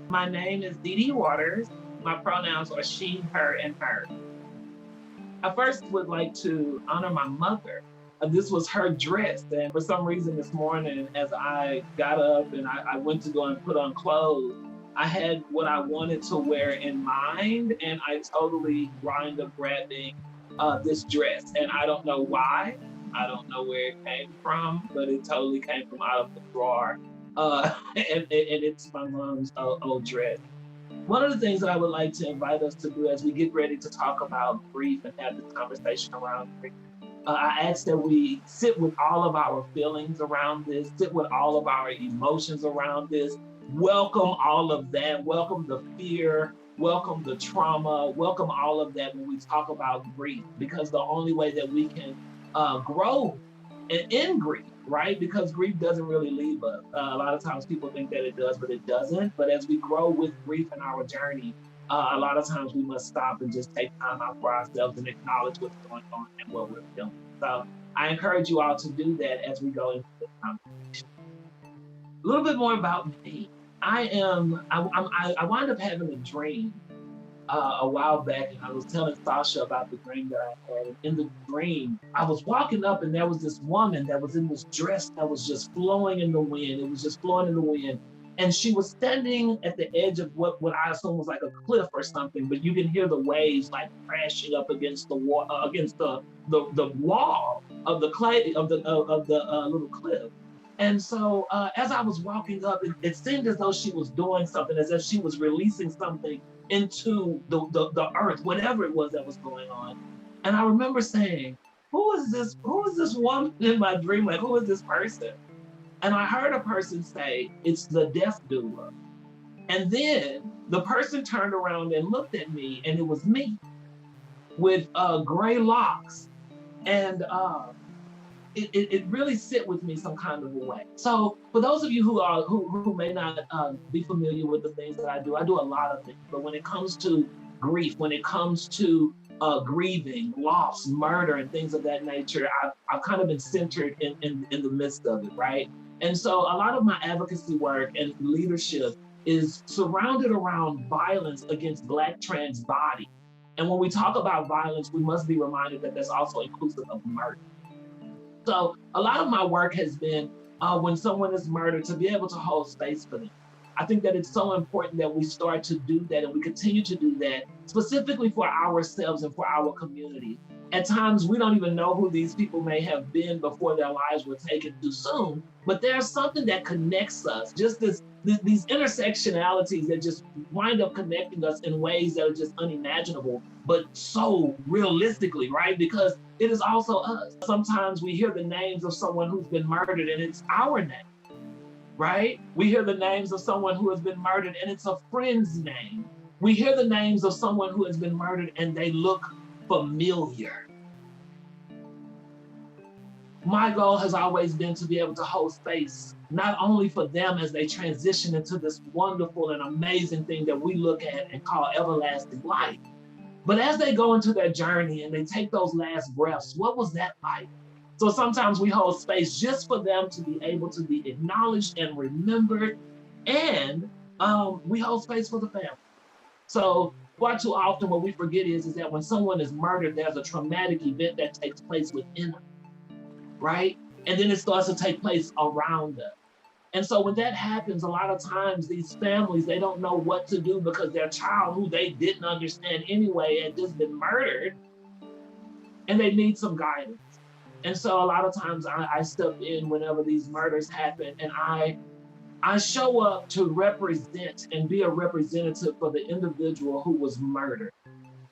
My name is Dee Dee Waters. My pronouns are she, her, and her. I first would like to honor my mother. This was her dress. And for some reason this morning, as I got up and I went to go and put on clothes, I had what I wanted to wear in mind. And I totally wind up grabbing this dress. And I don't know why. I don't know where it came from, but it totally came from out of the drawer. And it's my mom's old dress. One of the things that I would like to invite us to do as we get ready to talk about grief and have this conversation around grief, I ask that we sit with all of our feelings around this, sit with all of our emotions around this, welcome all of that, welcome the fear, welcome the trauma, welcome all of that when we talk about grief, because the only way that we can grow in grief, right? Because grief doesn't really leave us. A lot of times people think that it does, but it doesn't. But as we grow with grief in our journey, a lot of times we must stop and just take time out for ourselves and acknowledge what's going on and what we're feeling. So I encourage you all to do that as we go into this conversation. A little bit more about me. I wind up having a dream a while back, and I was telling Sasha about the dream that I had. And in the dream, I was walking up, and there was this woman that was in this dress that was just flowing in the wind. It was just flowing in the wind. And she was standing at the edge of what I assume was like a cliff or something, but you can hear the waves like crashing up against the wall, against the wall of the clay of the little cliff. And so as I was walking up, it seemed as though she was doing something, as if she was releasing something into the earth, whatever it was that was going on. And I remember saying, who is this? Who is this woman in my dream? Like, who is this person? And I heard a person say, it's the death doula. And then the person turned around and looked at me, and it was me with gray locks. And it really sit with me some kind of a way. So for those of you who may not be familiar with the things that I do a lot of things. But when it comes to grief, when it comes to grieving, loss, murder, and things of that nature, I've kind of been centered in the midst of it, right? And so a lot of my advocacy work and leadership is surrounded around violence against Black trans bodies. And when we talk about violence, we must be reminded that that's also inclusive of murder. So a lot of my work has been when someone is murdered, to be able to hold space for them. I think that it's so important that we start to do that, and we continue to do that specifically for ourselves and for our community. At times, we don't even know who these people may have been before their lives were taken too soon, but there's something that connects us, just these intersectionalities that just wind up connecting us in ways that are just unimaginable, but so realistically, right? Because it is also us. Sometimes we hear the names of someone who's been murdered, and it's our name, right? We hear the names of someone who has been murdered, and it's a friend's name. We hear the names of someone who has been murdered, and they look familiar. My goal has always been to be able to hold space, not only for them as they transition into this wonderful and amazing thing that we look at and call everlasting life, but as they go into their journey and they take those last breaths, what was that like? So sometimes we hold space just for them to be able to be acknowledged and remembered, and we hold space for the family. So far too often what we forget is that when someone is murdered, there's a traumatic event that takes place within them, right? And then it starts to take place around us. And so when that happens, a lot of times these families, they don't know what to do because their child, who they didn't understand anyway, had just been murdered, and they need some guidance. And so a lot of times I step in whenever these murders happen, and I show up to represent and be a representative for the individual who was murdered.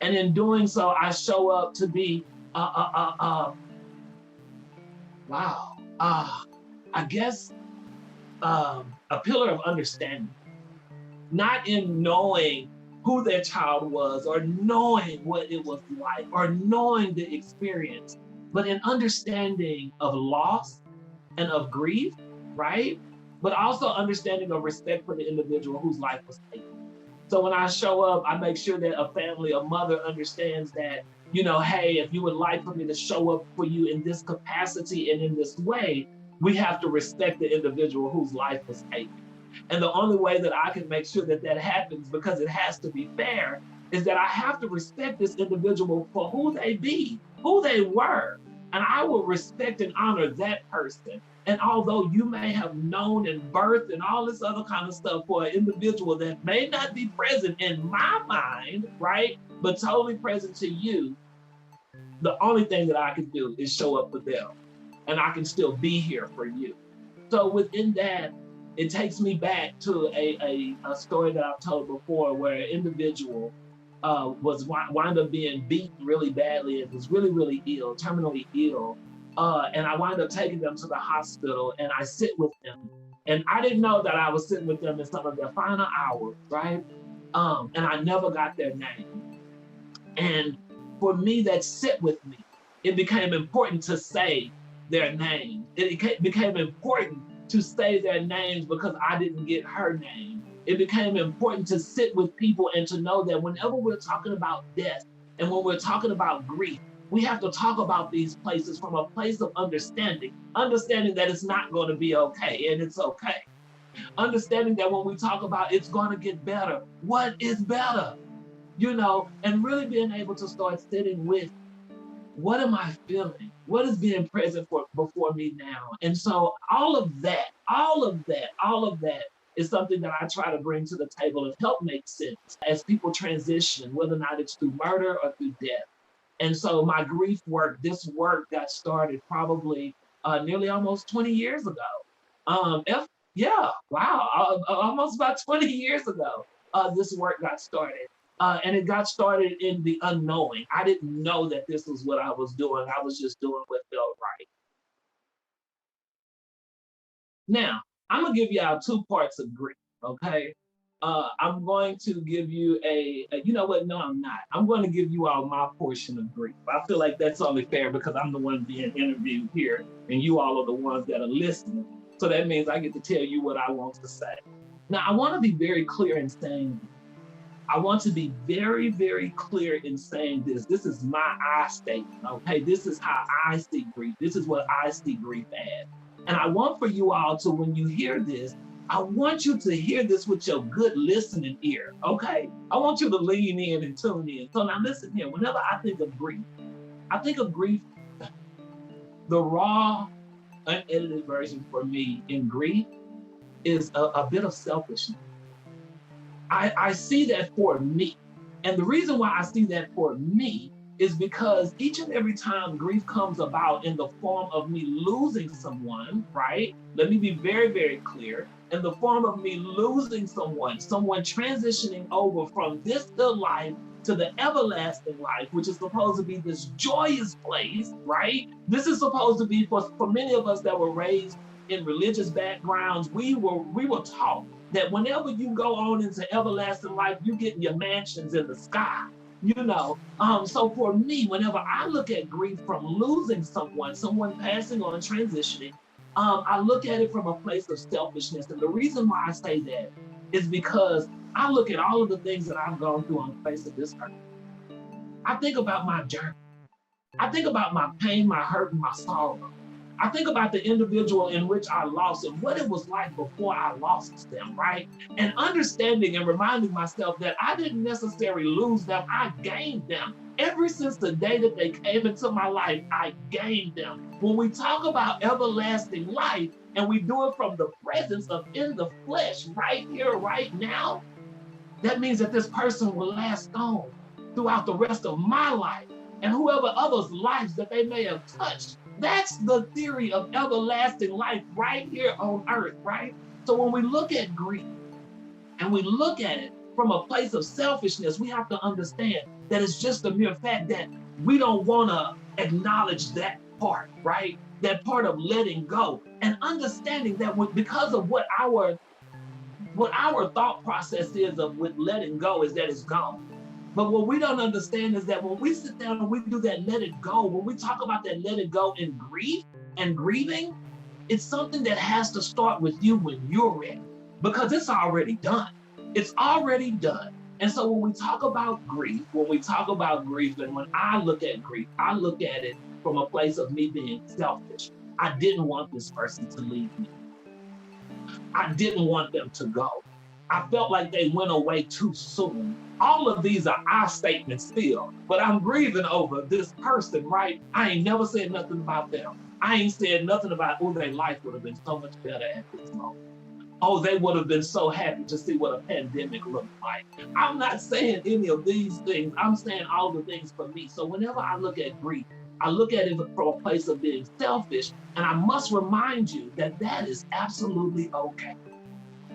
And in doing so, I show up to be, I guess a pillar of understanding, not in knowing who their child was or knowing what it was like or knowing the experience, but in understanding of loss and of grief, right? But also understanding of respect for the individual whose life was taken. So when I show up, I make sure that a family, a mother understands that, hey, if you would like for me to show up for you in this capacity and in this way, we have to respect the individual whose life was taken. And the only way that I can make sure that that happens, because it has to be fair, is that I have to respect this individual for who they be, who they were. And I will respect and honor that person. And although you may have known and birthed and all this other kind of stuff for an individual that may not be present in my mind, right, but totally present to you, the only thing that I can do is show up for them. And I can still be here for you. So within that, it takes me back to a story that I've told before, where an individual was wound up being beaten really badly and was really, really ill, terminally ill. And I wound up taking them to the hospital, and I sit with them. And I didn't know that I was sitting with them in some of their final hours, right? And I never got their name. And for me, that sit with me, it became important to say their name. It became important to say their names because I didn't get her name. It became important to sit with people and to know that whenever we're talking about death and when we're talking about grief, we have to talk about these places from a place of understanding that it's not going to be okay, and it's okay. Understanding that when we talk about it's going to get better, what is better? And really being able to start sitting with, what am I feeling? What is being present before me now? And so all of that is something that I try to bring to the table and help make sense as people transition, whether or not it's through murder or through death. And so my grief work, this work got started probably nearly almost 20 years ago. Almost about 20 years ago, this work got started. And it got started in the unknowing. I didn't know that this was what I was doing. I was just doing what felt right. Now, I'm gonna give y'all two parts of grief, okay? I'm going to give you you know what? No, I'm not. I'm going to give you all my portion of grief. I feel like that's only fair because I'm the one being interviewed here and you all are the ones that are listening. So that means I get to tell you what I want to say. Now, I want to be very clear in saying, I want to be very, very clear in saying this. This is my I statement, okay? This is how I see grief. This is what I see grief as. And I want for you all to, when you hear this, I want you to hear this with your good listening ear, okay? I want you to lean in and tune in. So now listen here, whenever I think of grief, the raw, unedited version for me in grief is a bit of selfishness. I see that for me. And the reason why I see that for me is because each and every time grief comes about in the form of me losing someone, right? Let me be very, very clear. In the form of me losing someone transitioning over from this life to the everlasting life, which is supposed to be this joyous place, right? This is supposed to be for many of us that were raised in religious backgrounds. We were taught that whenever you go on into everlasting life, you get your mansions in the sky. So for me, whenever I look at grief from losing someone passing on, transitioning, I look at it from a place of selfishness. And the reason why I say that is because I look at all of the things that I've gone through on the face of this earth. I think about my journey. I think about my pain, my hurt, and my sorrow. I think about the individual in which I lost and what it was like before I lost them, right? And understanding and reminding myself that I didn't necessarily lose them, I gained them. Ever since the day that they came into my life, I gained them. When we talk about everlasting life and we do it from the presence of in the flesh, right here, right now, that means that this person will last on throughout the rest of my life and whoever others' lives that they may have touched. That's the theory of everlasting life right here on earth, right? So when we look at grief and we look at it from a place of selfishness, we have to understand that it's just a mere fact that we don't want to acknowledge that part, right? that part of letting go and understanding that because of what our thought process is of with letting go is that it's gone. But what we don't understand is that when we sit down and we do that let it go, when we talk about that let it go in grief and grieving, it's something that has to start with you when you're ready, because it's already done. It's already done. And so when we talk about grief, and when I look at grief, I look at it from a place of me being selfish. I didn't want this person to leave me. I didn't want them to go. I felt like they went away too soon. All of these are I statements still, but I'm grieving over this person, right? I ain't never said nothing about them. I ain't said nothing about, oh, their life would have been so much better at this moment. Oh, they would have been so happy to see what a pandemic looked like. I'm not saying any of these things. I'm saying all the things for me. So whenever I look at grief, I look at it from a place of being selfish, and I must remind you that that is absolutely okay.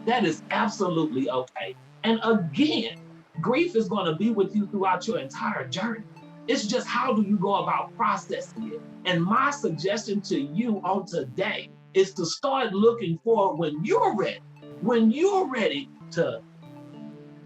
That is absolutely okay. And again, grief is going to be with you throughout your entire journey. It's just how do you go about processing it? And my suggestion to you on today is to start looking for when you're ready to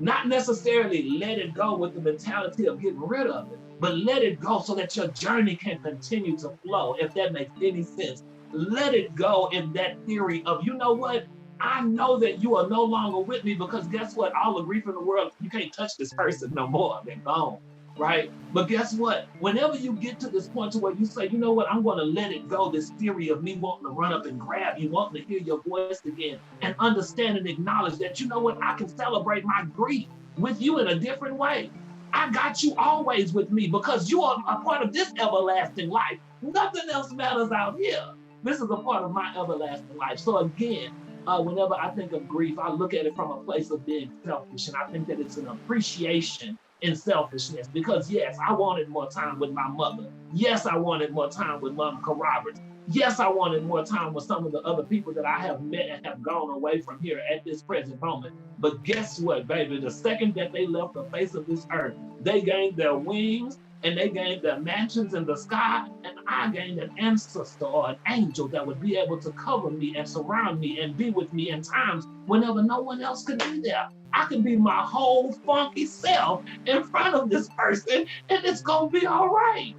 not necessarily let it go with the mentality of getting rid of it, but let it go so that your journey can continue to flow, if that makes any sense. Let it go in that theory of, you know what? I know that you are no longer with me, because guess what? All the grief in the world, you can't touch this person no more. They're gone, right? But guess what? Whenever you get to this point to where you say, you know what? I'm going to let it go, this theory of me wanting to run up and grab you, wanting to hear your voice again, and understand and acknowledge that, you know what? I can celebrate my grief with you in a different way. I got you always with me because you are a part of this everlasting life. Nothing else matters out here. This is a part of my everlasting life. So again, whenever I think of grief, I look at it from a place of being selfish. And I think that it's an appreciation in selfishness, because yes, I wanted more time with my mother. Yes, I wanted more time with Monica Roberts. Yes, I wanted more time with some of the other people that I have met and have gone away from here at this present moment. But guess what, baby? The second that they left the face of this earth, they gained their wings and they gained their mansions in the sky, and I gained an ancestor or an angel that would be able to cover me and surround me and be with me in times whenever no one else could be there. I can be my whole funky self in front of this person, and it's gonna be all right.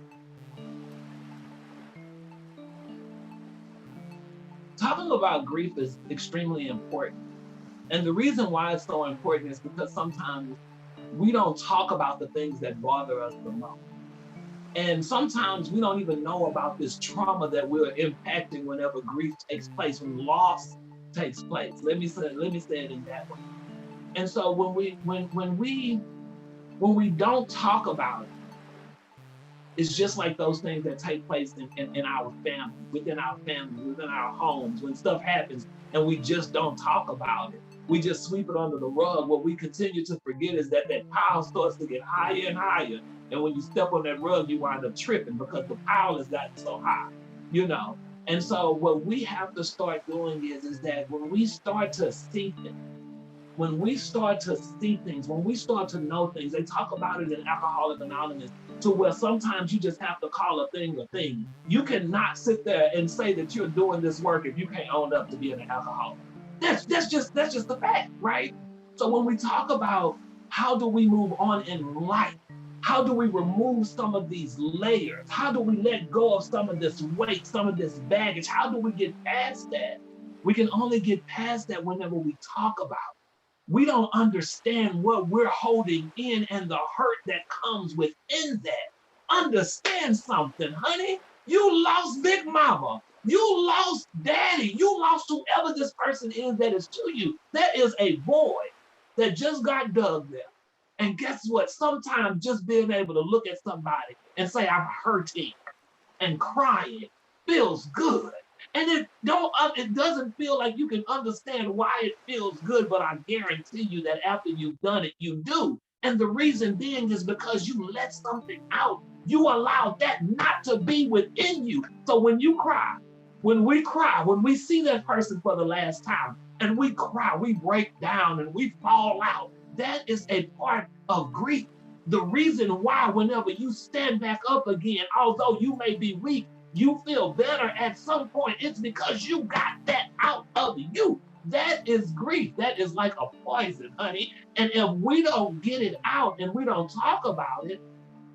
Talking about grief is extremely important. And the reason why it's so important is because sometimes we don't talk about the things that bother us the most. And sometimes we don't even know about this trauma that we're impacting whenever grief takes place, when loss takes place. Let me say it in that way. And so when we don't talk about it, it's just like those things that take place in our family, within our homes, when stuff happens and we just don't talk about it. We just sweep it under the rug. What we continue to forget is that pile starts to get higher and higher. And when you step on that rug, you wind up tripping because the pile has gotten so high, you know? And so what we have to start doing is that when we start to see things, when we start to know things, they talk about it in Alcoholics Anonymous, to where sometimes you just have to call a thing. You cannot sit there and say that you're doing this work if you can't own up to being an alcoholic. That's just the fact, right? So when we talk about how do we move on in life, how do we remove some of these layers? How do we let go of some of this weight, some of this baggage? How do we get past that? We can only get past that whenever we talk about it. We don't understand what we're holding in and the hurt that comes within that. Understand something, honey. You lost Big Mama. You lost Daddy. You lost whoever this person is that is to you. That is a void that just got dug there. And guess what? Sometimes just being able to look at somebody and say, I'm hurting and crying feels good. And it doesn't feel like you can understand why it feels good, but I guarantee you that after you've done it, you do. And the reason being is because you let something out. You allowed that not to be within you. So when you cry, when we see that person for the last time and we cry, we break down and we fall out, that is a part of grief. The reason why whenever you stand back up again, although you may be weak, you feel better at some point, it's because you got that out of you. That is grief. That is like a poison, honey. And if we don't get it out and we don't talk about it,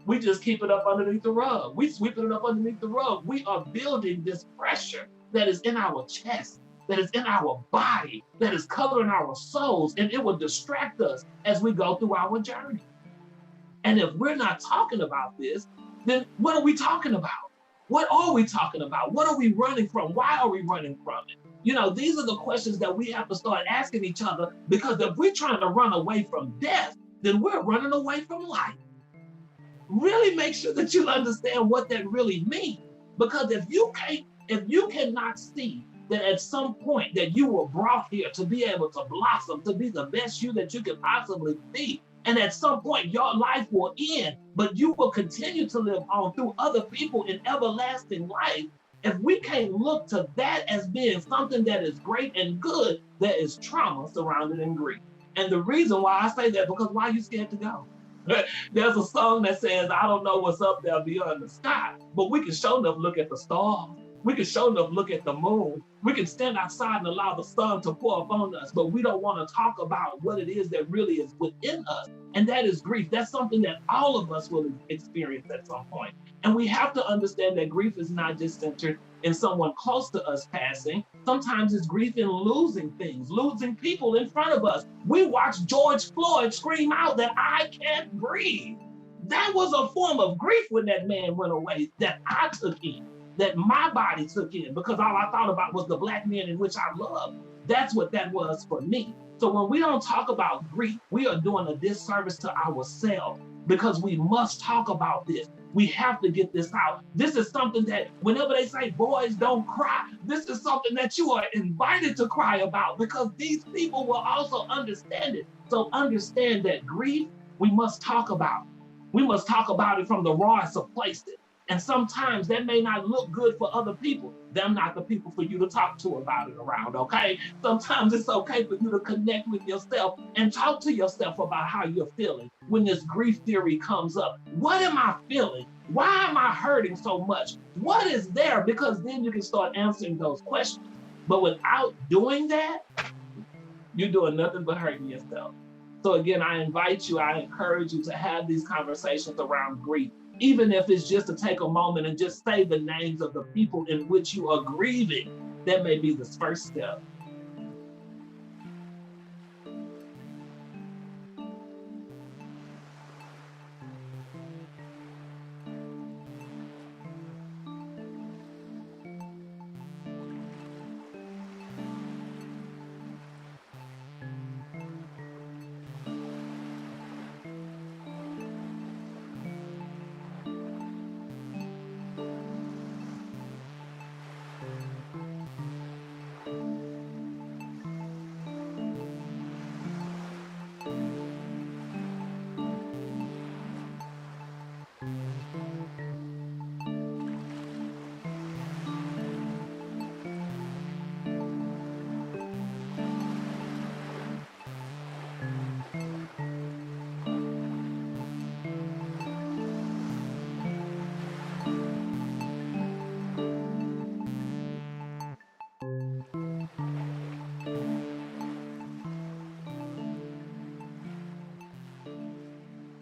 we just keep it up underneath the rug. We sweeping it up underneath the rug. We are building this pressure that is in our chest, that is in our body, that is covering our souls, and it will distract us as we go through our journey. And if we're not talking about this, then what are we talking about? What are we talking about? What are we running from? Why are we running from it? These are the questions that we have to start asking each other, because if we're trying to run away from death, then we're running away from life. Really make sure that you understand what that really means. Because if you cannot see that at some point that you were brought here to be able to blossom, to be the best you that you can possibly be, and at some point your life will end, but you will continue to live on through other people in everlasting life. If we can't look to that as being something that is great and good, there is trauma surrounded in grief. And the reason why I say that, because why are you scared to go? There's a song that says, I don't know what's up there beyond the sky, but we can show enough look at the stars. We can show enough look at the moon. We can stand outside and allow the sun to pour upon us, but we don't want to talk about what it is that really is within us. And that is grief. That's something that all of us will experience at some point. And we have to understand that grief is not just centered in someone close to us passing. Sometimes it's grief in losing things, losing people in front of us. We watched George Floyd scream out that I can't breathe. That was a form of grief when that man went away that I took in, that my body took in, because all I thought about was the Black men in which I loved. That's what that was for me. So when we don't talk about grief, we are doing a disservice to ourselves, because we must talk about this. We have to get this out. This is something that whenever they say boys don't cry, this is something that you are invited to cry about, because these people will also understand it. So understand that grief, we must talk about. We must talk about it from the rawest of places. And sometimes that may not look good for other people. They're not the people for you to talk to about it around, okay? Sometimes it's okay for you to connect with yourself and talk to yourself about how you're feeling when this grief theory comes up. What am I feeling? Why am I hurting so much? What is there? Because then you can start answering those questions. But without doing that, you're doing nothing but hurting yourself. So again, I invite you, I encourage you to have these conversations around grief, even if it's just to take a moment and just say the names of the people in which you are grieving. That may be the first step